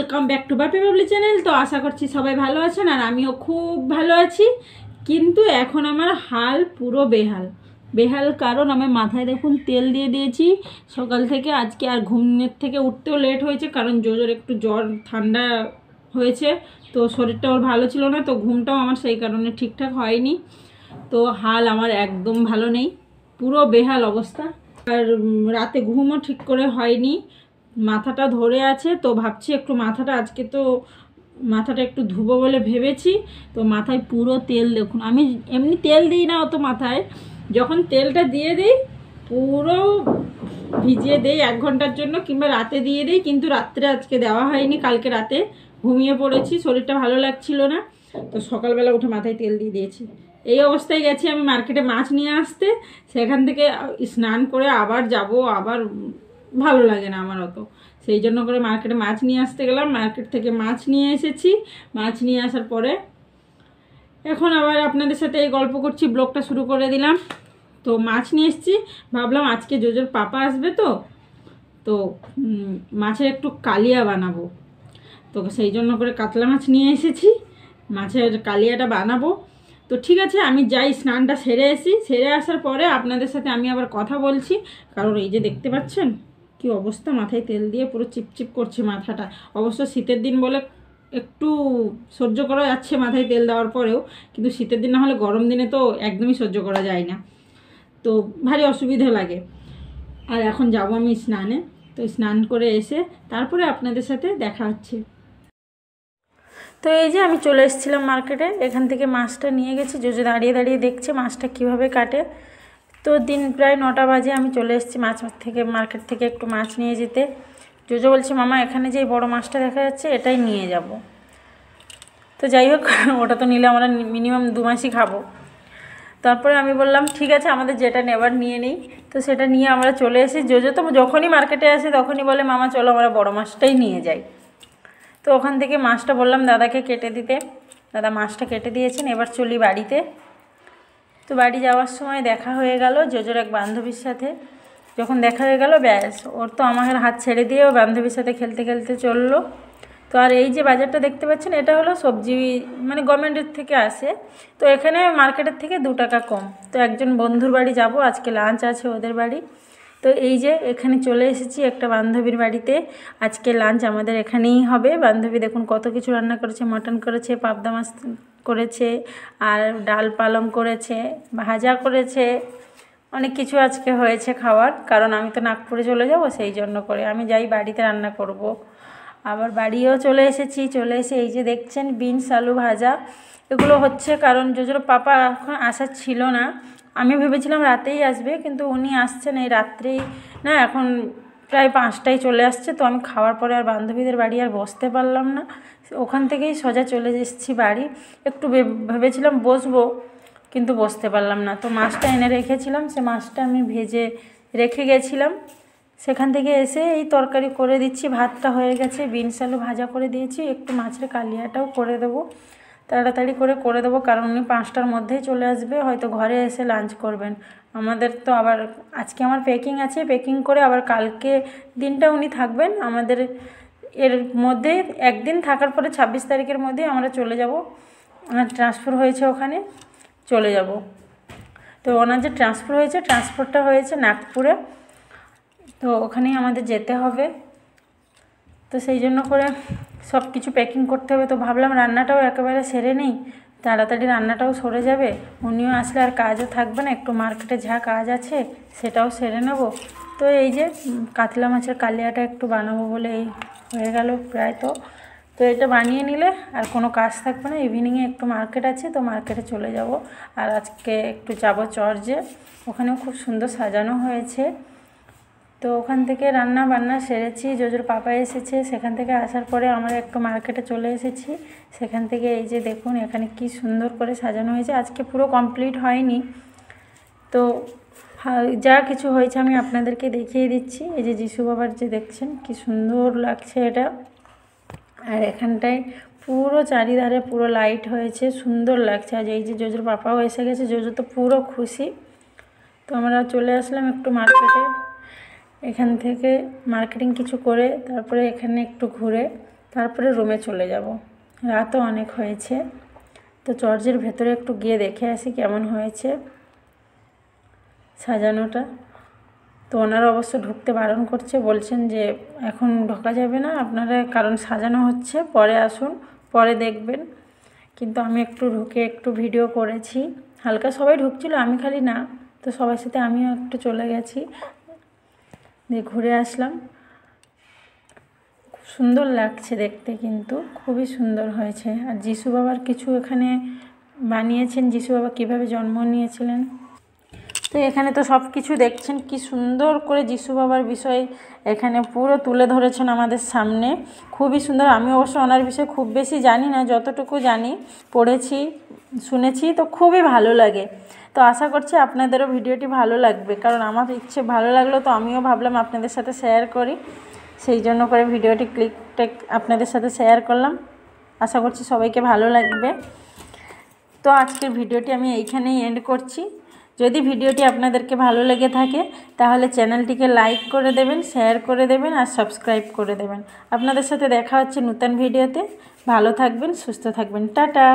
Welcome back to Bapi Babli channel. তো আশা করছি সবাই ভালো আছেন আর আমিও খুব ভালো আছি। কিন্তু এখন আমার হাল পুরো বেহাল বেহাল, কারণ আমি মাথায় দেখুন তেল দিয়ে দিয়েছি সকাল থেকে। আজকে আর ঘুমের থেকে উঠতেও লেট হয়েছে, কারণ জোজোর একটু জ্বর ঠান্ডা হয়েছে, তো শরীরটা ওর ভালো ছিল না, তো ঘুমটাও আমার সেই কারণে ঠিকঠাক হয়নি। তো হাল আমার একদম ভালো নেই, পুরো বেহাল অবস্থা। আর রাতে ঘুমও ঠিক করে হয়নি, মাথাটা ধরে আছে। তো ভাবছি একটু মাথাটা আজকে তো মাথাটা একটু ধুবো বলে ভেবেছি। তো মাথায় পুরো তেল দেখুন, আমি এমনি তেল দিই না অত মাথায়, যখন তেলটা দিয়ে দিই পুরো ভিজিয়ে দিই 1 ঘন্টার জন্য, কিংবা রাতে দিয়ে দিই। কিন্তু রাত্রে আজকে দেওয়া হয়নি, কালকে রাতে ঘুমিয়ে পড়েছি, শরীরটা ভালো লাগছিল না, তো সকালবেলা উঠে মাথায় তেল দিয়ে দিয়েছি। এই অবস্থায় গেছি আমি মার্কেটে মাছ নিয়ে আসতে, সেখান থেকে স্নান করে আবার যাব, আবার ভালো লাগে না আমার অত, সেই জন্য করে মার্কেটে মাছ নিয়ে আসতে গেলাম। মার্কেট থেকে মাছ নিয়ে এসেছি, মাছ নিয়ে আসার পরে এখন আবার আপনাদের সাথে এই গল্প করছি, ব্লগটা শুরু করে দিলাম। তো মাছ নিয়ে এসেছি, ভাবলাম আজকে জোজোর পাপা আসবে, তো তো মাছের একটু কালিয়া বানাবো, তো সেই জন্য করে কাতলা মাছ নিয়ে এসেছি, মাছের কালিয়াটা বানাবো। তো ঠিক আছে, আমি যাই স্নানটা সেরে আসি, সেরে আসার পরে আপনাদের সাথে আমি আবার কথা বলছি। কারণ এই যে দেখতে পাচ্ছেন কি অবস্থা, মাথায় তেল দিয়ে পুরো চিপচিপ করছে মাথাটা। অবশ্য শীতের দিন বলে একটু সহ্য করা যাচ্ছে মাথায় তেল দেওয়ার পরেও, কিন্তু শীতের দিন না হলে গরম দিনে তো একদমই সহ্য করা যায় না, তো ভারী অসুবিধা লাগে। আর এখন যাব আমি স্নানে, তো স্নান করে এসে তারপরে আপনাদের সাথে দেখা হচ্ছে। তো এই যে আমি চলে এসেছিলাম মার্কেটে, এখান থেকে মাছটা নিয়ে গেছি। জোজো দাঁড়িয়ে দাঁড়িয়ে দেখছে মাছটা কিভাবে কাটে। তো দিন প্রায় 9টা বাজে, আমি চলে এসেছি মার্কেট থেকে একটু মাছ নিয়ে যেতে। জোজো বলছে মামা এখানে যে বড় মাছটা দেখা যাচ্ছে এটাই নিয়ে যাব। তো যাই হোক, ওটা তো নিলে আমরা মিনিমাম 2 মাসই খাবো। তারপরে আমি বললাম ঠিক আছে, আমাদের যেটা নেবার নিয়ে নেই। তো সেটা নিয়ে আমরা চলে এসেছি। জোজো তো যখনই মার্কেটে আসে তখনই বলে মামা চলো আমরা বড় মাছটাই নিয়ে যাই। তো ওখান থেকে মাছটা বললাম দাদাকে কেটে দিতে, দাদা মাছটা কেটে দিয়েছেন। এবার চলি বাড়িতে। তো বাড়ি যাওয়ার সময় দেখা হয়ে গেল জোজোর এক বান্ধবীর সাথে। যখন দেখা হয়ে গেল ব্যাস, ওর তো আমার হাত ছেড়ে দিয়ে ও বান্ধবীর সাথে খেলতে খেলতে চললো। তো আর এই যে বাজারটা দেখতে পাচ্ছেন, এটা হলো সবজি, মানে গভর্নমেন্টের থেকে আসে। তো এখানে মার্কেটের থেকে 2 টাকা কম। তো একজন বন্ধুর বাড়ি যাব, আজকে লাঞ্চ আছে ওদের বাড়ি। তো এই যে এখানে চলে এসেছি একটা বান্ধবীর বাড়িতে, আজকে লাঞ্চ আমাদের এখানেই হবে। বান্ধবী দেখুন কত কিছু রান্না করেছে, মটন করেছে, পাবদা মাছ করেছে, আর ডাল পালং করেছে, ভাজা করেছে, অনেক কিছু আজকে হয়েছে খাওয়ার। কারণ আমি তো নাগপুরে চলে যাব, সেই জন্য করে আমি যাই বাড়িতে রান্না করব। আবার বাড়িও চলে এসেছি, চলে এসে এই যে দেখছেন বিনস আলু ভাজা এগুলো হচ্ছে। কারণ জোজোর পাপা এখন আসার ছিল না, আমি ভেবেছিলাম রাতেই আসবে, কিন্তু উনি আসছেন এই রাত্রেই না, এখন প্রায় 5টায় চলে আসছে। তো আমি খাওয়ার পরে আর বান্ধবীদের বাড়ি আর বসতে পারলাম না, ওখান থেকেই সোজা চলে এসেছি বাড়ি। একটু ভেবেছিলাম বসবো, কিন্তু বসতে পারলাম না। তো মাছটা এনে রেখেছিলাম, সে মাছটা আমি ভেজে রেখে গেছিলাম। সেখান থেকে এসে এই তরকারি করে দিচ্ছি, ভাতটা হয়ে গেছে, বিনস আলু ভাজা করে দিয়েছি, একটু মাছের কালিয়াটাও করে দেবো, তাড়াতাড়ি করে দেবো। কারণ উনি 5টার মধ্যেই চলে আসবে, হয়তো ঘরে এসে লাঞ্চ করবেন। আমাদের তো আবার আজকে আমার পেকিং আছে, পেকিং করে আবার কালকে দিনটা উনি থাকবেন আমাদের। এর মধ্যে একদিন থাকার পরে 26 তারিখের মধ্যে আমরা চলে যাব, আমার ট্রান্সফার হয়েছে ওখানে, চলে যাব। তো ওনার যে ট্রান্সফারটা হয়েছে নাগপুরে, তো ওখানেই আমাদের যেতে হবে। তো সেই জন্য করে সব কিছু প্যাকিং করতে হবে। তো ভাবলাম রান্নাটাও একেবারে সেরে নেই, তাড়াতাড়ি রান্নাটাও সরে যাবে, উনিও আসলে আর কাজও থাকবে না, একটু মার্কেটে যা কাজ আছে সেটাও সেরে নেব। তো এই যে কাতলা মাছের কালিয়াটা একটু বানাবো বলে এই হয়ে গেল প্রায়। তো এটা বানিয়ে নিলে আর কোনো কাজ থাকবে না। ইভিনিংয়ে একটু মার্কেট আছে, তো মার্কেটে চলে যাব। আর আজকে একটু যাব চর্চে, ওখানেও খুব সুন্দর সাজানো হয়েছে। তো ওখান থেকে রান্না বান্না সেরেছি, জোজোর পাপা এসেছে, সেখান থেকে আসার পরে আমরা একটু মার্কেটে চলে এসেছি। সেখান থেকে এই যে দেখুন এখানে কি সুন্দর করে সাজানো হয়েছে, আজকে পুরো কমপ্লিট হয়নি। তো যা কিছু হয়েছে আমি আপনাদেরকে দেখিয়ে দিচ্ছি। এই যে যিশু বাবার যে দেখছেন কি সুন্দর লাগছে এটা, আর এখানটায় পুরো চারিধারে পুরো লাইট হয়েছে, সুন্দর লাগছে। আর এই যে জোজোর পাপাও এসে গেছে, জোজো তো পুরো খুশি। তো আমরা চলে আসলাম একটু মার্কেটে, এখান থেকে মার্কেটিং কিছু করে তারপরে এখানে একটু ঘুরে তারপরে রুমে চলে যাব। রাতও অনেক হয়েছে, তো চর্চের ভেতরে একটু গিয়ে দেখে আসি কেমন হয়েছে সাজানোটা। তো ওনারা অবশ্য ঢুকতে বারণ করছে, বলছেন যে এখন ঢোকা যাবে না আপনারা, কারণ সাজানো হচ্ছে, পরে আসুন, পরে দেখবেন। কিন্তু আমি একটু ঢুকে একটু ভিডিও করেছি, হালকা সবাই ঢুকছিল, আমি খালি না, তো সবার সাথে আমিও একটু চলে গেছি, দিয়ে ঘুরে আসলাম। খুব সুন্দর লাগছে দেখতে, কিন্তু খুবই সুন্দর হয়েছে। আর যিশু বাবার কিছু এখানে বানিয়েছেন, যিশু বাবা কীভাবে জন্ম নিয়েছিলেন। তো এখানে তো সব কিছু দেখছেন, কি সুন্দর করে যিশু বাবার বিষয় এখানে পুরো তুলে ধরেছেন আমাদের সামনে, খুবই সুন্দর। আমি অবশ্য ওনার বিষয়ে খুব বেশি জানি না, যতটুকু জানি পড়েছি শুনেছি, তো খুবই ভালো লাগে। তো আশা করছি আপনাদেরও ভিডিওটি ভালো লাগবে, কারণ আমার ইচ্ছে ভালো লাগলো, তো আমিও ভাবলাম আপনাদের সাথে শেয়ার করি, সেই জন্য করে ভিডিওটি ক্লিকটা আপনাদের সাথে শেয়ার করলাম। আশা করছি সবাইকে ভালো লাগবে। তো আজকের ভিডিওটি আমি এইখানেই এন্ড করছি। যদি ভিডিওটি আপনাদেরকে ভালো লেগে থাকে তাহলে চ্যানেলটিকে লাইক করে দেবেন, শেয়ার করে দেবেন আর সাবস্ক্রাইব করে দেবেন। আপনাদের সাথে দেখা হচ্ছে নতুন ভিডিওতে। ভালো থাকবেন, সুস্থ থাকবেন, টাটা।